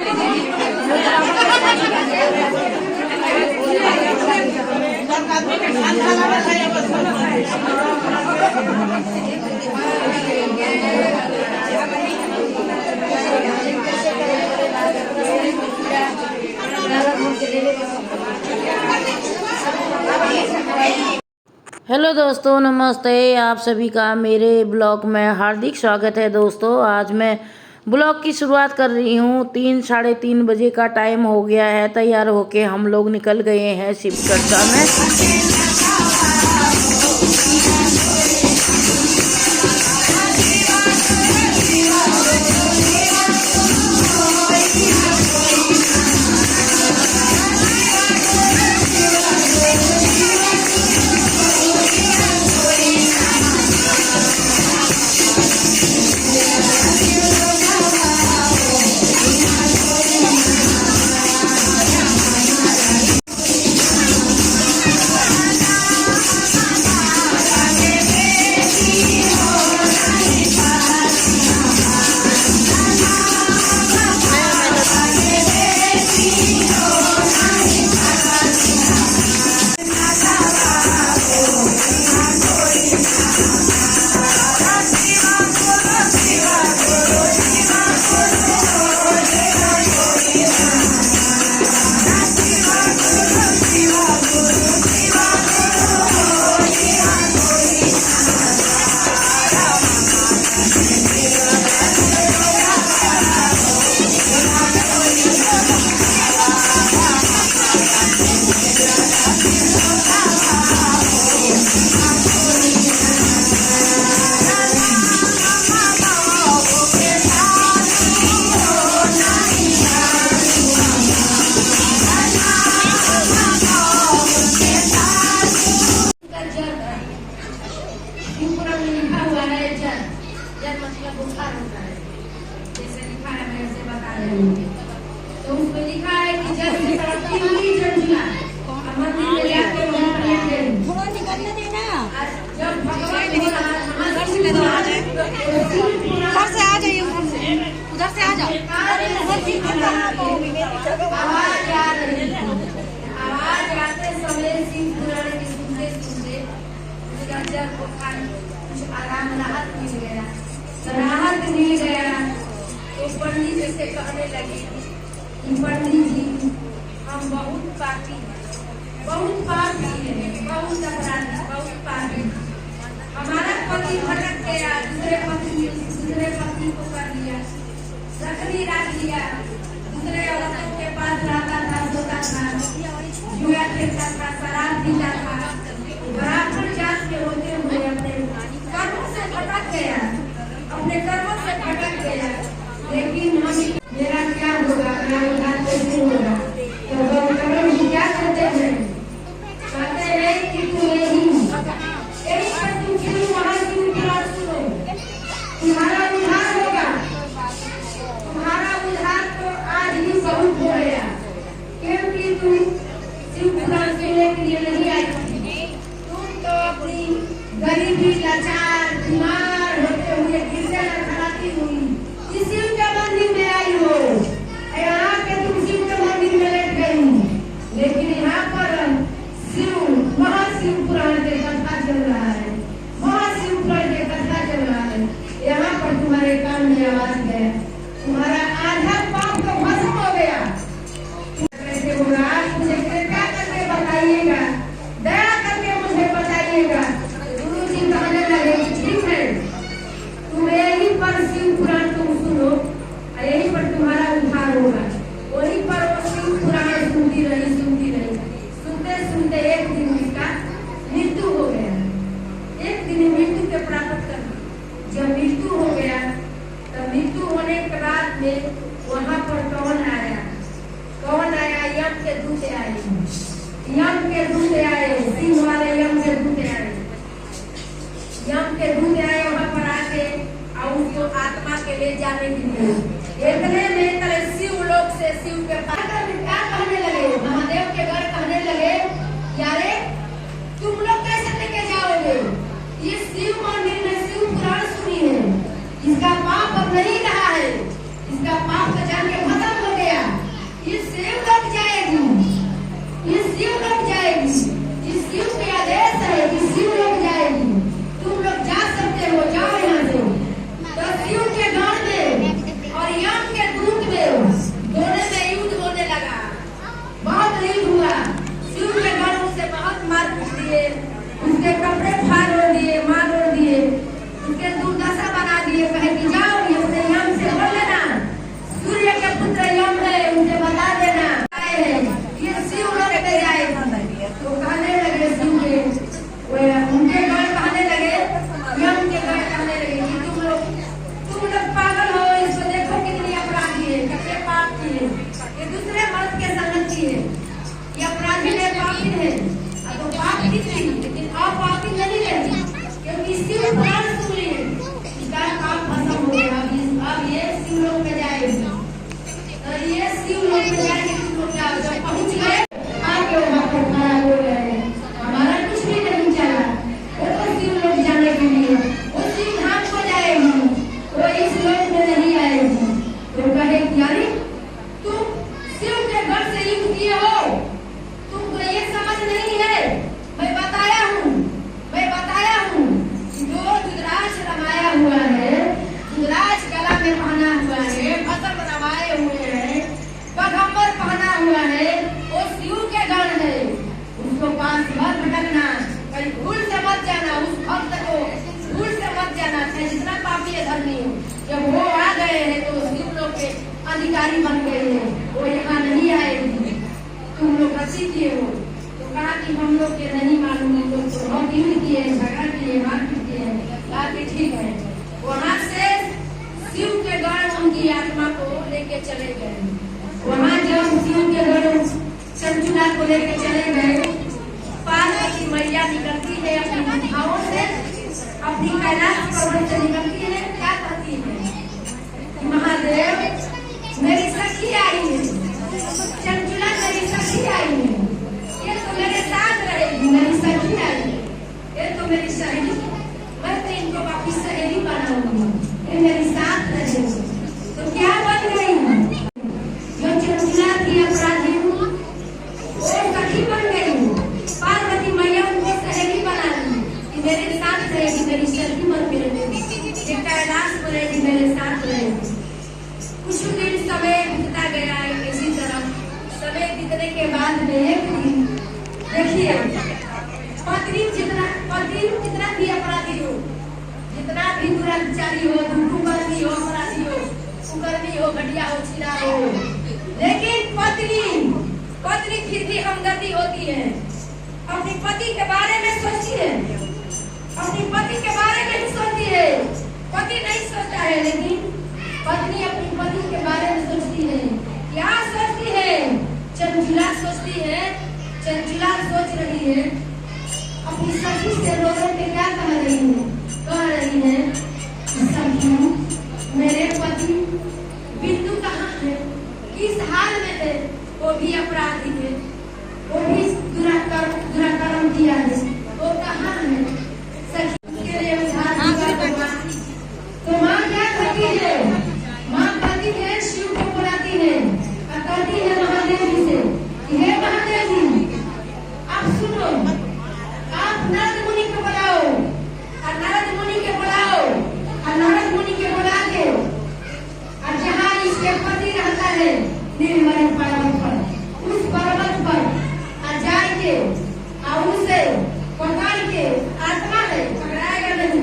Hello दोस्तों, नमस्ते। आप सभी का मेरे ब्लॉग में हार्दिक स्वागत है। दोस्तों, आज मैं ब्लॉग की शुरुआत कर रही हूँ। 3-3:30 बजे का टाइम हो गया है। तैयार होके हम लोग निकल गए हैं शिव चर्चा में। तो उसमें लिखा है कि जब से तरक्की हुई जंजीला मंदिर में जाके थोड़ा निकलने देना। जब भगवान उधर से आ जाइए, उधर से आ जाओ। आवाज आते समय शिव पुराण की सुनते सुनते कुछ आराम राहत मिल गया। तो पंडित जी से कहने लगी कि पंडित जी, हम बहुत पापी हैं, बहुत अपराधी, बहुत पापी। हमारा पति भटक गया, दूसरे पति को कर लिया, रखनी रख लिया, दूसरे औरतों के पास रहता था, सोता था, जुआ खेलता था, शराब पीता था। ब्राह्मण जात के होते हुए अपने कर्मों से भटक गया, अपने कर्मों से भटक गया। लेकिन हम मेरा क्या होगा, मेरा उद्धार कैसे होगा? तो कर्म क्या कहते हैं कि तू यही पर तुम क्यों वहाँ क्यों प्रार्थना सुनो, तुम्हारा उद्धार होगा। तुम्हारा उद्धार तो आज ही बहुत हो गया, क्योंकि तुम शिव पुराण सुनने के लिए नहीं आई थी। तुम तो अपनी गरीबी, लाचार, बीमार होते हुए गिरजा खड़ाती हुई शिव के मंदिर में आई हो। यहाँ के तुम शिव के मंदिर में लेट गई, लेकिन यहाँ पर महाशिव पुराण के कथा चल रहा है, महाशिव पुराण के कथा चल रहा है। यहाँ पर तुम्हारे कान में आवाज गया, तुम्हारा आधा पाप तो भस्म हो गया। कैसे होगा? मुझे क्या करके बताइएगा, दया करके मुझे बताइएगा। गुरु जी कहने लगे, ठीक है, तुम यही पर शिव पुराण तुम सुनो, यही पर तुम्हारा उद्धार होगा। वहीं पर वो शिव पुराण सुनती रही, सुनते सुनते एक दिन उसका मृत्यु हो गया। एक दिन मृत्यु के प्राप्त कर, जब मृत्यु हो गया तब मृत्यु होने के बाद में वहाँ पर कौन आया? यम के दूत आए, सिंह वाले यम के दूत आए वहाँ पर आके और उसको आत्मा के ले जाने के लिए। इतने में तले शिव लोक से शिव के पास क्या कहने लगे, महादेव के घर कहने लगे, यारे तुम लोग कैसे लेके जाओगे? ये शिव मंदिर में शिव पुराण सुनी है, इसका पाप अब नहीं रहा है, इसका पाप तो जान के खत्म हो गया। थे, अब तो पापी थी, लेकिन अब पापी नहीं रही, क्योंकि शिव पुराण सुन लिए, इसका काम खत्म हो गया। अब ये शिवलोक में जाएगी, तो ये शिवलोक में जाएगी। तुम लोग क्या जब पहुंच गए आगे वहां पर खड़ा हो गए, हमारा कुछ भी नहीं चला, वो तो शिवलोक जाने के लिए वो शिव धाम को जाएगी, वो इस लोक में नहीं आएगी। तो कहे यानी तुम शिव के घर से युद्ध किए हो, तुमको ये समझ नहीं है। मैं बताया हूँ कि जो रुद्राक्ष रमाया हुआ है, रुद्राक्ष गला में पहना हुआ है, फसल रमाए हुए हैं, पैगंबर पहना हुआ है, वो शिव के गण है। उसको पास मत भटकना, कहीं भूल से मत जाना, उस भक्त को भूल से मत जाना। चाहे जितना पापी है धर्मी हो, जब वो आ गए हैं तो शिव लोग के अधिकारी बन गए हैं, वो यहाँ नहीं आएगी। तुम लोग गलती किए हो, तो कहा कि हम लोग के नहीं मालूम, हम लोग तो बहुत युद्ध किए, झगड़ा किए, मारपीट किए, कहा कि ठीक है। वहाँ से शिव के गण उनकी आत्मा को लेके चले गए। वहाँ जब शिव के गण चंचुला को लेके चले गए, पार्वती मैया निकलती है अपनी गुफाओं से, अपनी कैलाश पर्वत से निकलती है, क्या कहती है, महादेव मेरी सखी आई है, चंचुला मेरी सखी आई है, ये तो मेरे साथ रहेगी, मेरी सखी आई है, ये तो मेरी सहेली, मैं तो इनको वापिस सहेली बनाऊंगी, ये मेरी साथ रहेगी। तो क्या बन गई, जो चंचुला थी अपराधी वो सखी बन गई। पार्वती मैया उनको सहेली बना दी कि मेरे साथ रहेगी, मेरी सखी बन के रहेगी, ये कैलाश पर रहेगी, मेरे साथ रहेगी। कुछ दिन समय बीतता गया, इसी तरह समय बीतने के बाद में एक दिन देखिए, पत्नी जितना भी अपराधी हो, जितना भी दुराचारी हो, दुर्गुणी हो, अपराधी हो, कुकर्मी हो, घटिया हो, छिला हो, लेकिन पत्नी फिर भी हमदर्दी होती है, अपने पति के बारे में सोचती है, अपने पति के बारे में ही सोचती है। पति नहीं सोचता है, लेकिन पत्नी अपने पति के बारे में सोचती है। क्या सोचती है? चंचुला सोचती है, चंचुला सोच रही है, अपनी सखी से रो के क्या कह रही है, सखी मेरे पति बिंदु कहाँ है, किस हाल में है, वो भी अपराधी है, वो भी दुराकर्म किया है, वो कहाँ है, सखी के लिए उधार तो माँ क्या करती है, माँ कहती है शिव को बुलाती है और कहती है महादेव जी से, हे महादेव जी आप सुनो, आप नारद मुनि को बुलाओ, और नारद मुनि के बुलाओ, और नारद मुनि के बुला के, और जहाँ इसके पति रहता है नीलमणि पर्वत पर, उस पर्वत पर और जाके और उसे पकड़ के, आत्मा है पकड़ाएगा नहीं,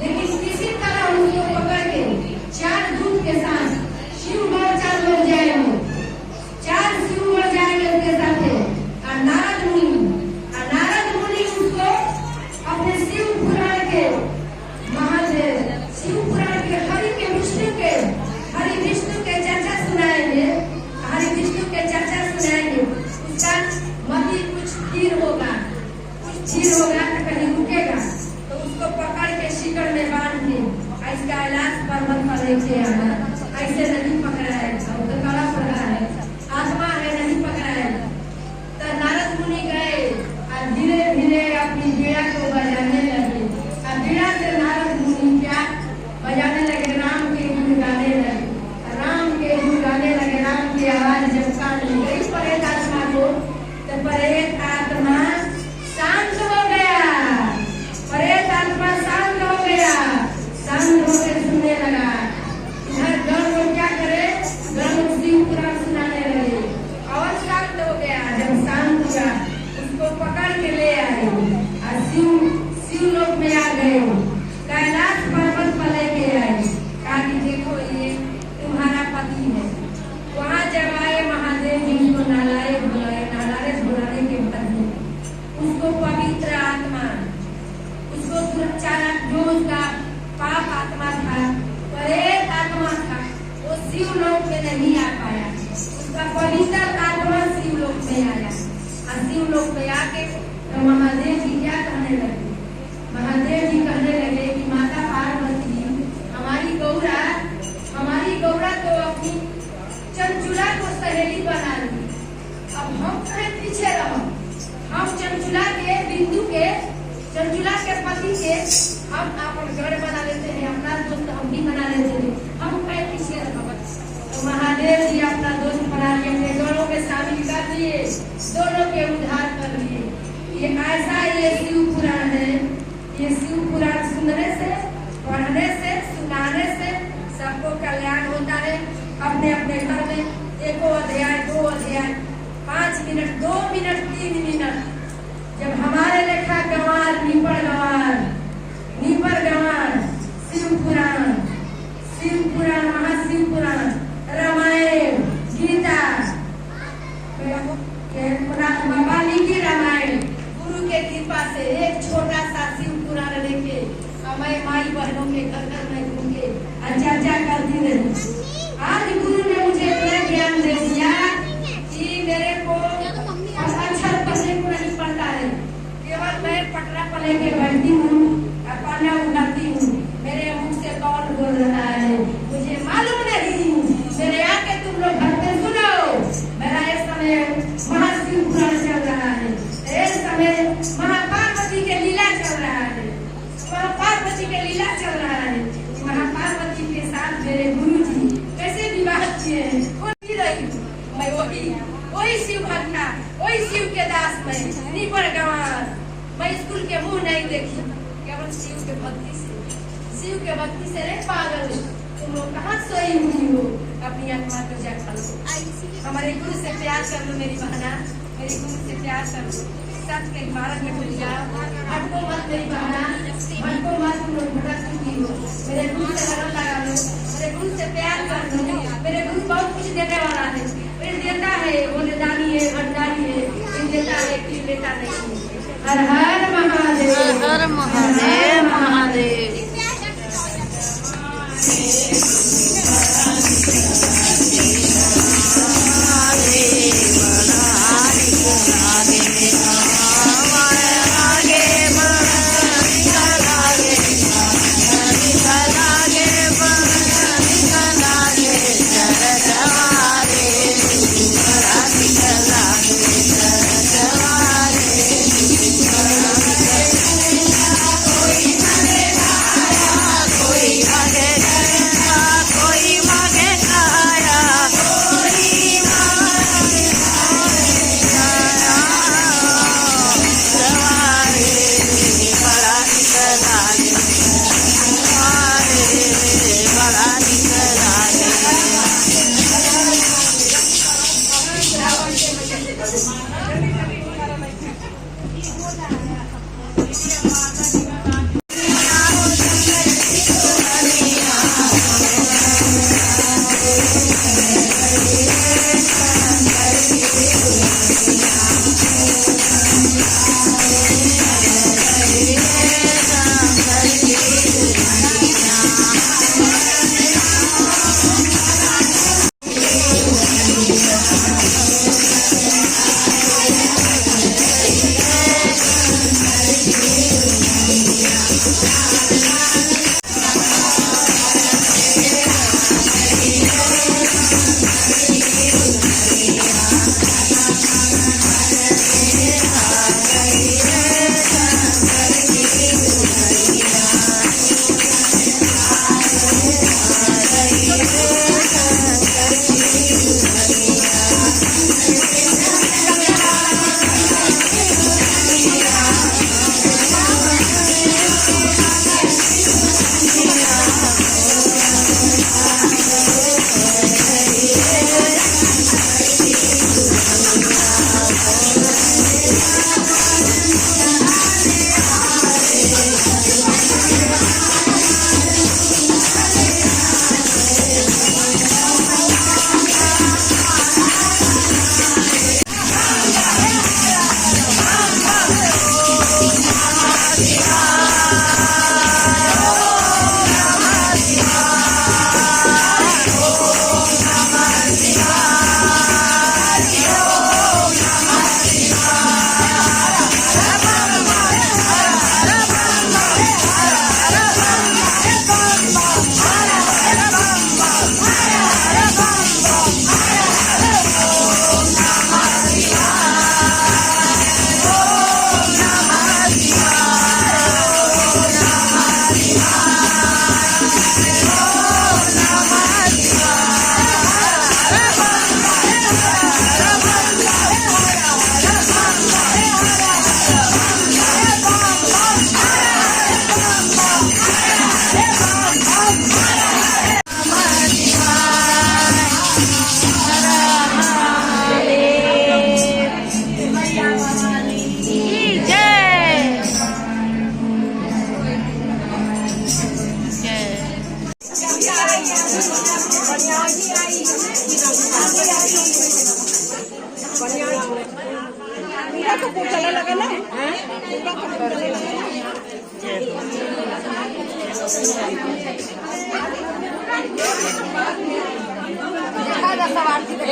लेकिन किसी तरह उसको पकड़ के 4 दूत के साथ शिव गण 4 लोग जाएंगे, 4 शिव गण जाएंगे उसके साथ, और नारद मुनि उसको अपने शिव पुराण के, महादेव शिव पुराण के हरि विष्णु के चर्चा सुनाएंगे, हरि विष्णु के चर्चा सुनाएंगे। उसका मति कुछ धीर होगा तो कहीं रुकेगा, तो उसको पकड़ के शिकड़ में बांध के ऐसे कैलाश पर्वत पर लेके आना, ऐसे नहीं पकड़ाएगा, तो कड़ा पड़ा है, आत्मा है नहीं पकड़ाएगा। तो नारद मुनि गए और धीरे धीरे अपनी बीड़ा को बजाने लगे, और बीड़ा से नारद मुनि क्या बजाने लगे, राम के गुण गाने लगे, राम के गुण गाने लगे। राम की आवाज जब कान में गई परेत आत्मा को, तो परेत आत्मा शांत हो गया, परेत आत्मा शांत हो गया, शांत होकर सुनने लगा। इधर गण लोग क्या करे, गण लोग शिव पुराण सुनाने लगे, और शांत हो गया। जब शांत हुआ उसको पकड़ के ले आए और शिव लोक में आ गए, कैलाश पर्वत पर लेके आए, कहा कि देखो ये तुम्हारा पति है। वहाँ जब आए महादेव जी उसको नालायक बुलाने के बदले उसको पवित्र आत्मा, उसको जो उसका पाप आत्मा था, परेत आत्मा था, वो शिव लोक में नहीं आ पाया, उसका पवित्र आत्मा शिव लोक में आया, और शिव लोक में आके सहेली बना ली। अब हम कहे पीछे रहो, हम चंचुला के बिंदु के चंचुला के पति के हम अपन घर बना लेते हैं, अपना दोस्त हम भी बना लेते हैं, हम कहे पीछे रहो। तो महादेव जी अपना दोस्त बना के अपने दोनों में शामिल कर दिए, दोनों के उद्धार कर लिए। ये ऐसा ये शिव पुराण है। ये शिव पुराण सुनने से, पढ़ने से, सुनाने से सबको कल्याण होता है। अपने अपने घर में एको अध्याय, 2 अध्याय, 5 मिनट, 2 मिनट, 3 मिनट, जब हमारे लेखा गंवार, निपर गंवार, शिव पुराण, महाशिव पुराण, रामायण, गीता, वाल्मीकि रामायण, गुरु के कृपा से एक छोटा सा शिव पुराण लेके मैं माई बहनों के घर घर में घूम के चर्चा करती रही। आज गुरु ने मुझे इतना ज्ञान दे दिया कि मेरे को अच्छा पढ़ने को नहीं पड़ता है, केवल मैं पटरा पर लेके बैठती हूँ और पढ़ना उठाती हूँ। मेरे मुख से कौन बोल रहा है मुझे मालूम नहीं, मेरे आके तुम लोग घर पे सुनो। मेरा इस समय महाशिव पुराण चल रहा है, इस समय महापार्वती के लीला चल रहा है, महापार्वती के लीला चल रहा है। महापार्वती के साथ मेरे गुरु जी कैसे विवाह किए हैं बोलती रही हूँ मैं। वही शिव घटना, वही शिव के दास में निपर गंवार। मैं स्कूल के मुंह नहीं देखी, केवल शिव के भक्ति से रे पागल, तुम लोग कहाँ सोई हुई हो, अपनी आत्मा को जगा लो। हमारे गुरु से प्यार कर लो मेरी बहना, मेरे गुरु से प्यार कर लो, सच के मार्ग में खुल जाओ। भटको मत मेरी बहना, भटको मत, तुम लोग भटक चुकी हो। मेरे गुरु से लगन लगा लो, मेरे गुरु से प्यार कर लो। मेरे गुरु बहुत कुछ देने वाला है, फिर देता है, वो निदानी है, भंडारी है, फिर देता है, फिर लेता नहीं। हर हर महादेव, हर महादेव, महादेव।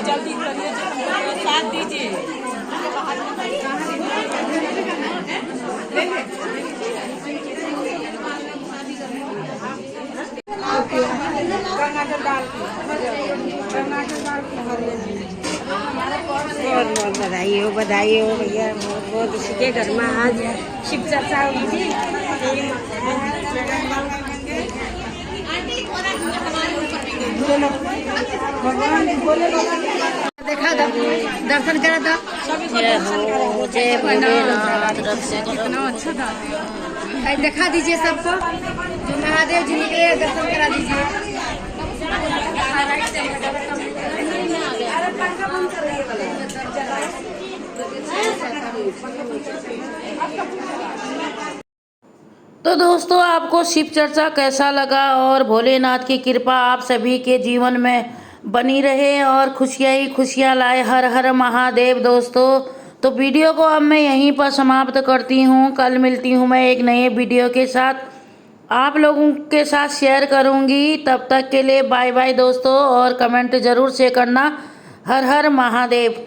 जल्दी करिए, साथ दीजिए। बहुत बहुत बधाई हो भैया, बहुत बहुत इसी के घर में आज शिव चर्चा हुई थी। देखा था, दर्शन करा था। जय हो, जय भोलेनाथ, कितना अच्छा था। दिखा दीजिए सबको, जो महादेव जी निकले दर्शन करा दीजिए। तो दोस्तों, आपको शिव चर्चा कैसा लगा और भोलेनाथ की कृपा आप सभी के जीवन में बनी रहे और खुशियाँ ही खुशियाँ लाए। हर हर महादेव। दोस्तों, तो वीडियो को अब मैं यहीं पर समाप्त करती हूँ। कल मिलती हूँ मैं एक नए वीडियो के साथ, आप लोगों के साथ शेयर करूँगी। तब तक के लिए बाय बाय दोस्तों, और कमेंट ज़रूर से करना। हर हर महादेव।